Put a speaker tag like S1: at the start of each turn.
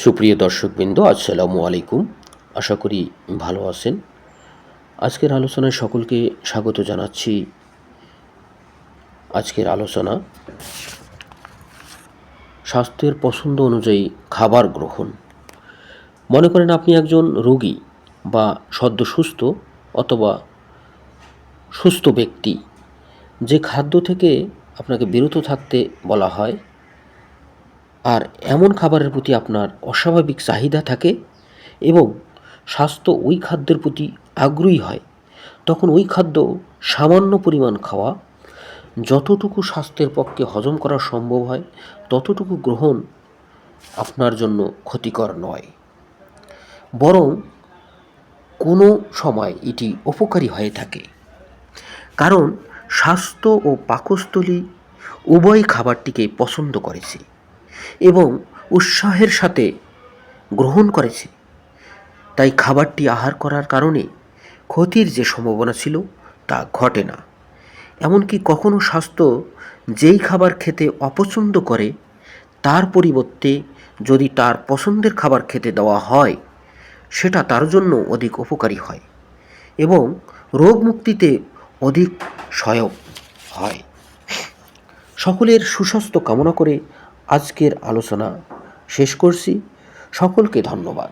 S1: সুপ্রিয় দর্শকবৃন্দ, আসসালামু আলাইকুম। আশা করি ভালো আছেন। আজকের আলোচনায় সকলকে স্বাগত জানাচ্ছি। আজকের আলোচনা স্বাস্থ্যের পছন্দ অনুযায়ী খাবার গ্রহণ। মনে করেন আপনি একজন রোগী বা সদ্য সুস্থ অথবা সুস্থ ব্যক্তি, যে খাদ্য থেকে আপনাকে বিরত থাকতে বলা হয় আর এমন খাবারের প্রতি আপনার অস্বাভাবিক চাহিদা থাকে এবং স্বাস্থ্য ওই খাদ্যের প্রতি আগ্রহী হয়, তখন ওই খাদ্য সামান্য পরিমাণ খাওয়া, যতটুকু স্বাস্থ্যের পক্ষে হজম করা সম্ভব হয় ততটুকু গ্রহণ আপনার জন্য ক্ষতিকর নয়, বরং কোনো সময় এটি উপকারী হয়ে থাকে। কারণ স্বাস্থ্য ও পাকস্থলী উভয় খাবারটিকে পছন্দ করেছে এবং উৎসাহের সাথে গ্রহণ করেছে। তাই খাবারটি আহার করার কারণে ক্ষতির যে সম্ভাবনা ছিল তা ঘটে না। এমনকি কখনো স্বাস্থ্য যেই খাবার খেতে অপছন্দ করে তার পরিবর্তে যদি তার পছন্দের খাবার খেতে দেওয়া হয়, সেটা তার জন্য অধিক উপকারী হয় এবং রোগ মুক্তিতে অধিক সহায়ক হয়। সকলের সুস্বাস্থ্য কামনা করে আজকের আলোচনা শেষ করছি। সকলকে ধন্যবাদ।